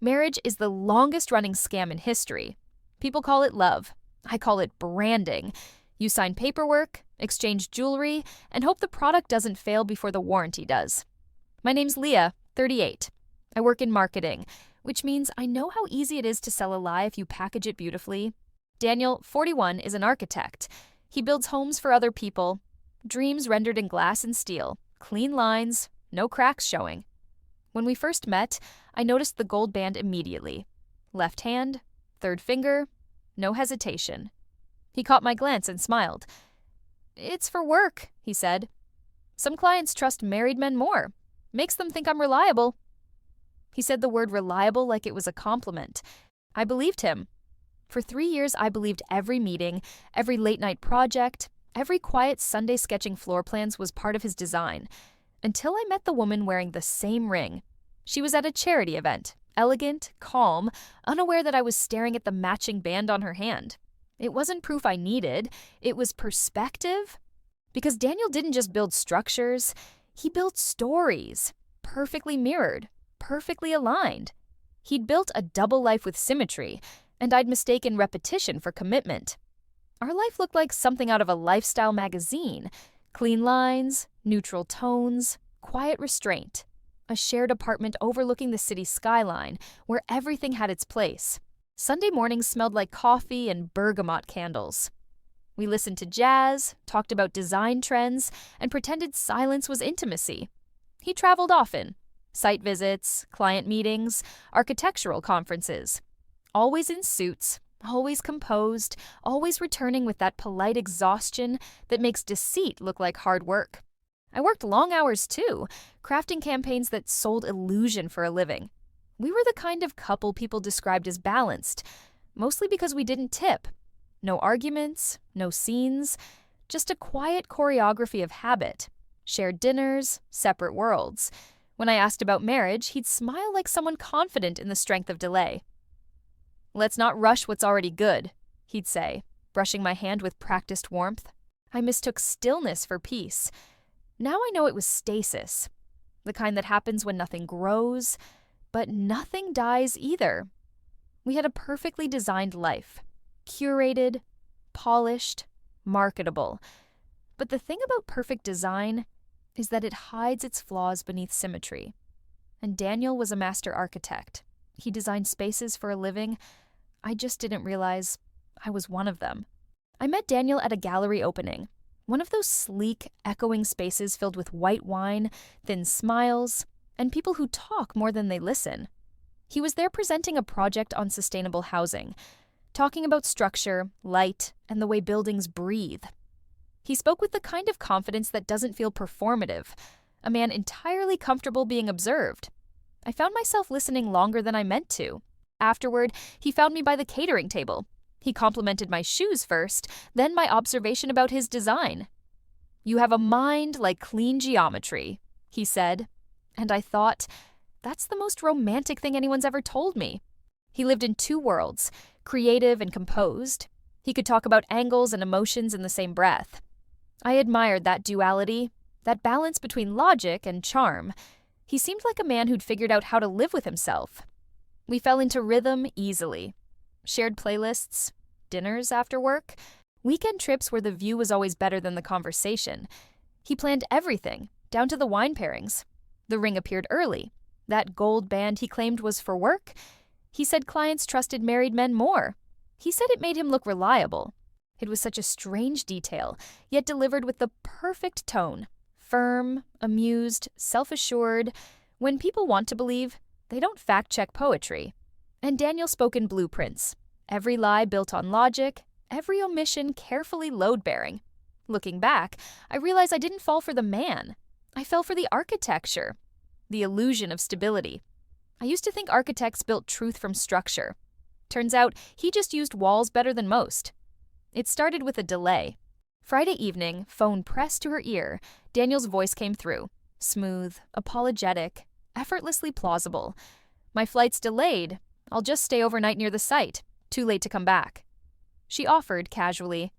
Marriage is the longest-running scam in history. People call it love. I call it branding. You sign paperwork, exchange jewelry, and hope the product doesn't fail before the warranty does. My name's Leah, 38. I work in marketing, which means I know how easy it is to sell a lie if you package it beautifully. Daniel, 41, is an architect. He builds homes for other people. Dreams rendered in glass and steel. Clean lines, no cracks showing. When we first met, I noticed the gold band immediately. Left hand, third finger, no hesitation. He caught my glance and smiled. "It's for work," he said. "Some clients trust married men more. Makes them think I'm reliable." He said the word reliable like it was a compliment. I believed him. For 3 years, I believed every meeting, every late-night project, every quiet Sunday sketching floor plans was part of his design, until I met the woman wearing the same ring. She was at a charity event, elegant, calm, unaware that I was staring at the matching band on her hand. It wasn't proof I needed, it was perspective. Because Daniel didn't just build structures, he built stories, perfectly mirrored, perfectly aligned. He'd built a double life with symmetry, and I'd mistaken repetition for commitment. Our life looked like something out of a lifestyle magazine. Clean lines, neutral tones, quiet restraint. A shared apartment overlooking the city skyline, where everything had its place. Sunday mornings smelled like coffee and bergamot candles. We listened to jazz, talked about design trends, and pretended silence was intimacy. He traveled often. Site visits, client meetings, architectural conferences. Always in suits, always composed, always returning with that polite exhaustion that makes deceit look like hard work. I worked long hours too, crafting campaigns that sold illusion for a living. We were the kind of couple people described as balanced, mostly because we didn't tip. No arguments, no scenes, just a quiet choreography of habit. Shared dinners, separate worlds. When I asked about marriage, he'd smile like someone confident in the strength of delay. "Let's not rush what's already good," he'd say, brushing my hand with practiced warmth. I mistook stillness for peace. Now I know it was stasis, the kind that happens when nothing grows, but nothing dies either. We had a perfectly designed life, curated, polished, marketable. But the thing about perfect design is that it hides its flaws beneath symmetry. And Daniel was a master architect. He designed spaces for a living. I just didn't realize I was one of them. I met Daniel at a gallery opening, one of those sleek, echoing spaces filled with white wine, thin smiles, and people who talk more than they listen. He was there presenting a project on sustainable housing, talking about structure, light, and the way buildings breathe. He spoke with the kind of confidence that doesn't feel performative, a man entirely comfortable being observed. I found myself listening longer than I meant to. Afterward, he found me by the catering table. He complimented my shoes first, then my observation about his design. "You have a mind like clean geometry," he said. And I thought, that's the most romantic thing anyone's ever told me. He lived in two worlds, creative and composed. He could talk about angles and emotions in the same breath. I admired that duality, that balance between logic and charm. He seemed like a man who'd figured out how to live with himself. We fell into rhythm easily. Shared playlists, dinners after work, weekend trips where the view was always better than the conversation. He planned everything, down to the wine pairings. The ring appeared early. That gold band he claimed was for work. He said clients trusted married men more. He said it made him look reliable. It was such a strange detail, yet delivered with the perfect tone. Firm, amused, self-assured. When people want to believe, they don't fact-check poetry. And Daniel spoke in blueprints. Every lie built on logic, every omission carefully load-bearing. Looking back, I realized I didn't fall for the man. I fell for the architecture, the illusion of stability. I used to think architects built truth from structure. Turns out he just used walls better than most. It started with a delay. Friday evening, phone pressed to her ear, Daniel's voice came through. Smooth, apologetic, effortlessly plausible. "My flight's delayed. I'll just stay overnight near the site. Too late to come back." She offered casually,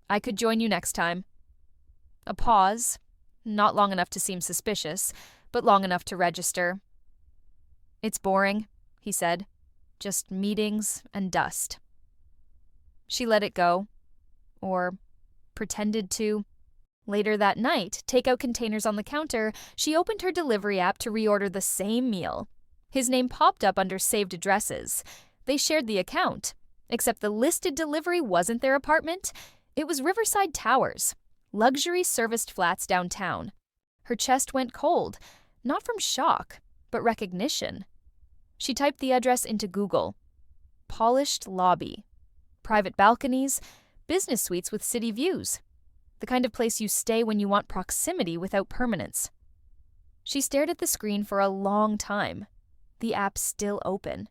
"I could join you next time." A pause, not long enough to seem suspicious, but long enough to register. "It's boring," he said. Just meetings and dust. She let it go. Or pretended to. Later that night, takeout containers on the counter, she opened her delivery app to reorder the same meal. His name popped up under saved addresses. They shared the account, except the listed delivery wasn't their apartment. It was Riverside Towers, luxury serviced flats downtown. Her chest went cold, not from shock, but recognition. She typed the address into Google. Polished lobby. Private balconies, business suites with city views. The kind of place you stay when you want proximity without permanence. She stared at the screen for a long time. The app's still open.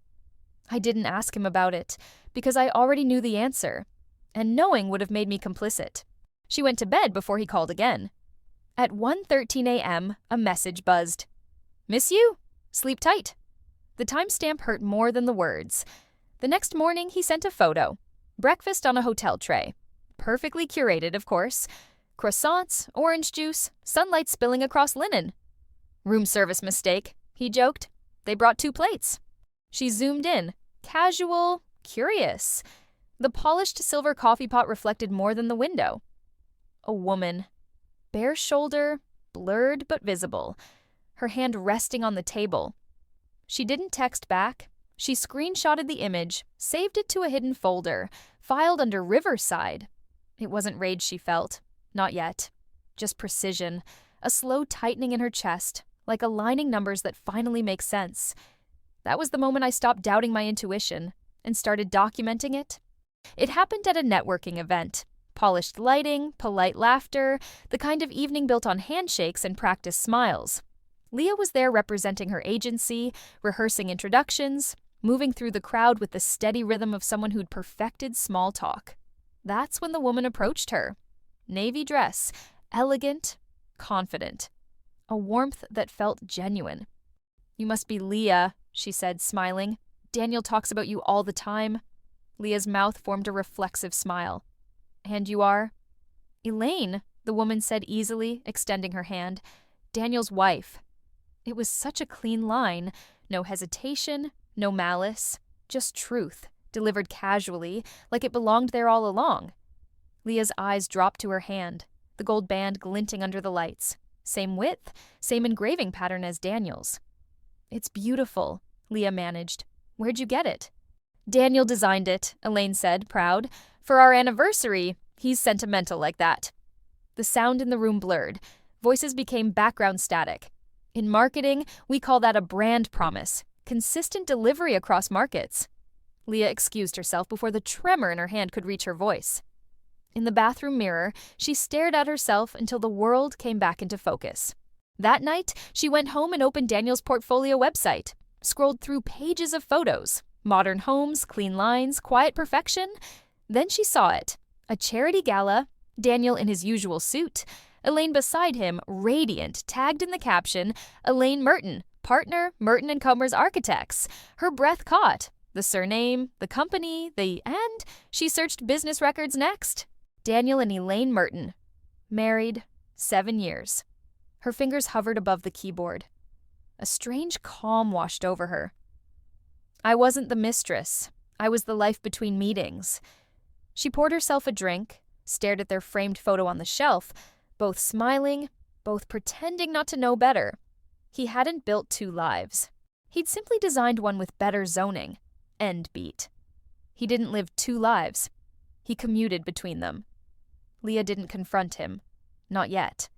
I didn't ask him about it, because I already knew the answer, and knowing would have made me complicit. She went to bed before he called again. At 1:13 a.m., a message buzzed. "Miss you. Sleep tight." The timestamp hurt more than the words. The next morning, he sent a photo. Breakfast on a hotel tray. Perfectly curated, of course. Croissants, orange juice, sunlight spilling across linen. "Room service mistake," he joked. "They brought 2 plates." She zoomed in. Casual, curious. The polished silver coffee pot reflected more than the window. A woman. Bare shoulder, blurred but visible. Her hand resting on the table. She didn't text back. She screenshotted the image, saved it to a hidden folder, filed under Riverside. It wasn't rage she felt. Not yet. Just precision. A slow tightening in her chest, like aligning numbers that finally make sense. That was the moment I stopped doubting my intuition and started documenting it. It happened at a networking event. Polished lighting, polite laughter, the kind of evening built on handshakes and practiced smiles. Leah was there representing her agency, rehearsing introductions, moving through the crowd with the steady rhythm of someone who'd perfected small talk. That's when the woman approached her. Navy dress, elegant, confident. A warmth that felt genuine. "You must be Leah," she said, smiling. "Daniel talks about you all the time." Leah's mouth formed a reflexive smile. "And you are?" "Elaine," the woman said easily, extending her hand. "Daniel's wife." It was such a clean line. No hesitation, no malice, just truth, delivered casually, like it belonged there all along. Leah's eyes dropped to her hand, the gold band glinting under the lights. Same width, same engraving pattern as Daniel's. "It's beautiful," Leah managed. "Where'd you get it?" "Daniel designed it," Elaine said, proud. "For our anniversary, he's sentimental like that." The sound in the room blurred. Voices became background static. In marketing, we call that a brand promise. Consistent delivery across markets. Leah excused herself before the tremor in her hand could reach her voice. In the bathroom mirror, she stared at herself until the world came back into focus. That night, she went home and opened Daniel's portfolio website, scrolled through pages of photos, modern homes, clean lines, quiet perfection. Then she saw it. A charity gala, Daniel in his usual suit, Elaine beside him, radiant, tagged in the caption, "Elaine Merton, partner, Merton & Cumbers Architects." Her breath caught. The surname, the company, and she searched business records next. Daniel and Elaine Merton. Married, 7 years. Her fingers hovered above the keyboard. A strange calm washed over her. "I wasn't the mistress. I was the life between meetings." She poured herself a drink, stared at their framed photo on the shelf, both smiling, both pretending not to know better. He hadn't built 2 lives. He'd simply designed one with better zoning. End beat. He didn't live 2 lives. He commuted between them. Leah didn't confront him. Not yet.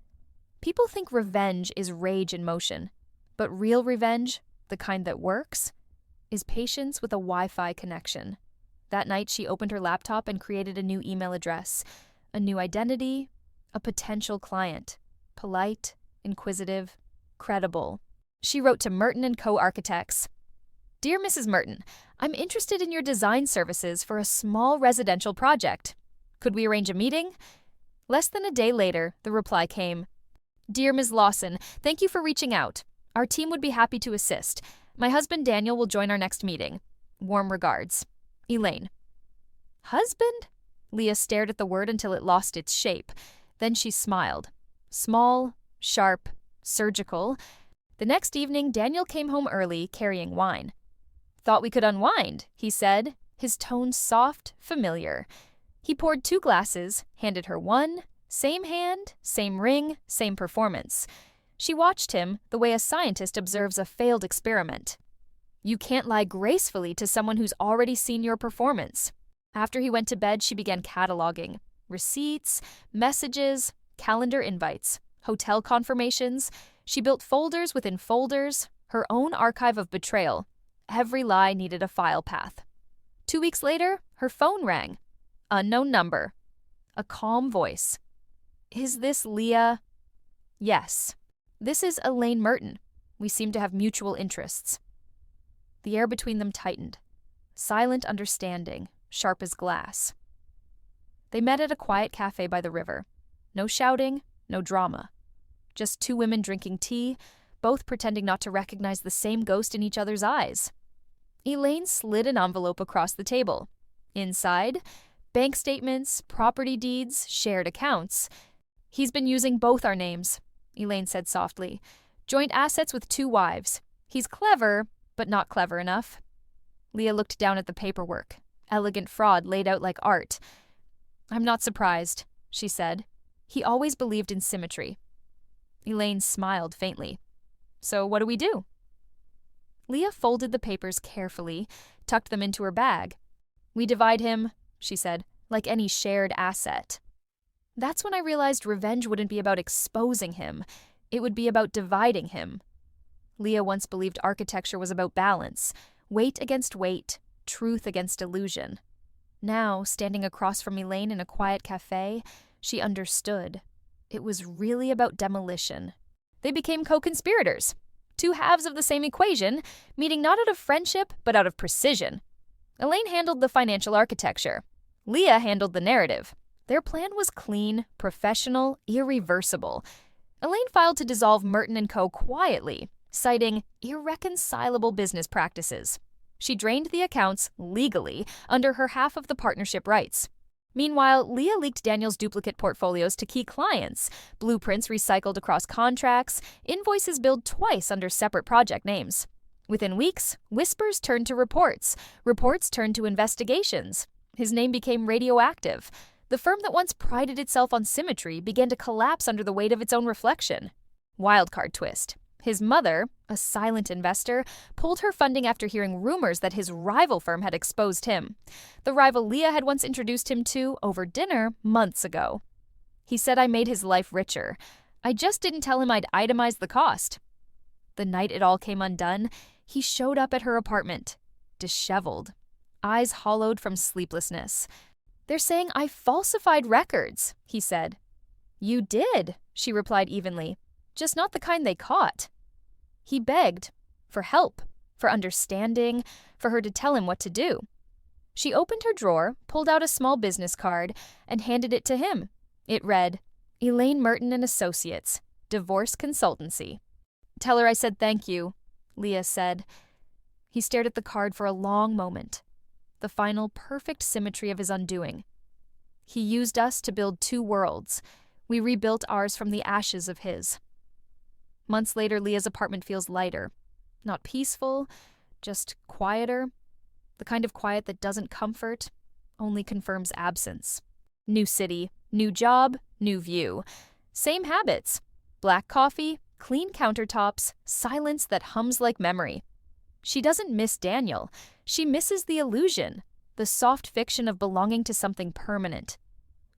People think revenge is rage in motion. But real revenge, the kind that works, is patience with a Wi-Fi connection. That night, she opened her laptop and created a new email address, a new identity, a potential client. Polite, inquisitive, credible. She wrote to Merton & Co. Architects. "Dear Mrs. Merton, I'm interested in your design services for a small residential project. Could we arrange a meeting?" Less than a day later, the reply came. "Dear Ms. Lawson, thank you for reaching out. Our team would be happy to assist. My husband Daniel will join our next meeting. Warm regards. Elaine." Husband? Leah stared at the word until it lost its shape. Then she smiled. Small, sharp, surgical. The next evening, Daniel came home early, carrying wine. Thought we could unwind, he said, his tone soft, familiar. He poured 2 glasses, handed her one, same hand, same ring, same performance. She watched him the way a scientist observes a failed experiment. You can't lie gracefully to someone who's already seen your performance. After he went to bed, she began cataloging. Receipts, messages, calendar invites, hotel confirmations. She built folders within folders, her own archive of betrayal. Every lie needed a file path. 2 weeks later, her phone rang. Unknown number. A calm voice. Is this Leah? Yes. This is Elaine Merton. We seem to have mutual interests. The air between them tightened. Silent understanding, sharp as glass. They met at a quiet cafe by the river. No shouting, no drama. Just 2 women drinking tea, both pretending not to recognize the same ghost in each other's eyes. Elaine slid an envelope across the table. Inside, bank statements, property deeds, shared accounts. He's been using both our names, Elaine said softly. Joint assets with 2 wives. He's clever, but not clever enough. Leah looked down at the paperwork. Elegant fraud laid out like art. I'm not surprised, she said. He always believed in symmetry. Elaine smiled faintly. So what do we do? Leah folded the papers carefully, tucked them into her bag. We divide him, she said, like any shared asset. That's when I realized revenge wouldn't be about exposing him. It would be about dividing him. Leah once believed architecture was about balance, weight against weight, truth against illusion. Now, standing across from Elaine in a quiet cafe, she understood. It was really about demolition. They became co-conspirators. 2 halves of the same equation, meeting not out of friendship, but out of precision. Elaine handled the financial architecture. Leah handled the narrative. Their plan was clean, professional, irreversible. Elaine filed to dissolve Merton & Co. quietly, citing irreconcilable business practices. She drained the accounts legally under her half of the partnership rights. Meanwhile, Leah leaked Daniel's duplicate portfolios to key clients, blueprints recycled across contracts, invoices billed twice under separate project names. Within weeks, whispers turned to reports, reports turned to investigations. His name became radioactive. The firm that once prided itself on symmetry began to collapse under the weight of its own reflection. Wildcard twist. His mother, a silent investor, pulled her funding after hearing rumors that his rival firm had exposed him. The rival Leah had once introduced him to over dinner months ago. He said I made his life richer. I just didn't tell him I'd itemized the cost. The night it all came undone, he showed up at her apartment, disheveled, eyes hollowed from sleeplessness. They're saying I falsified records, he said. You did, she replied evenly, just not the kind they caught. He begged for help, for understanding, for her to tell him what to do. She opened her drawer, pulled out a small business card, and handed it to him. It read, Elaine Merton and Associates, Divorce Consultancy. Tell her I said thank you, Leah said. He stared at the card for a long moment, the final perfect symmetry of his undoing. He used us to build 2 worlds. We rebuilt ours from the ashes of his. Months later, Leah's apartment feels lighter. Not peaceful, just quieter. The kind of quiet that doesn't comfort, only confirms absence. New city, new job, new view. Same habits. Black coffee, clean countertops, silence that hums like memory. She doesn't miss Daniel. She misses the illusion, the soft fiction of belonging to something permanent.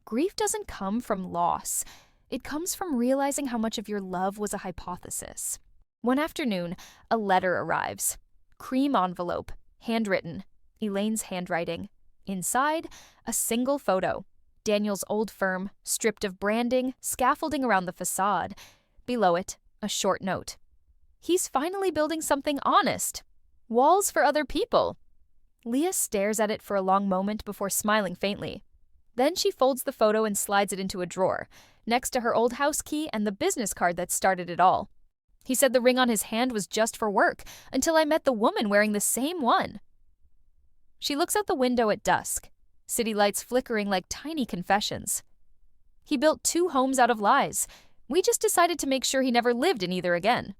Grief doesn't come from loss. It comes from realizing how much of your love was a hypothesis. One afternoon, a letter arrives. Cream envelope, handwritten, Elaine's handwriting. Inside, a single photo. Daniel's old firm, stripped of branding, scaffolding around the facade. Below it, a short note. He's finally building something honest. Walls for other people. Leah stares at it for a long moment before smiling faintly. Then she folds the photo and slides it into a drawer, next to her old house key and the business card that started it all. He said the ring on his hand was just for work, until I met the woman wearing the same one. She looks out the window at dusk, city lights flickering like tiny confessions. He built 2 homes out of lies. We just decided to make sure he never lived in either again.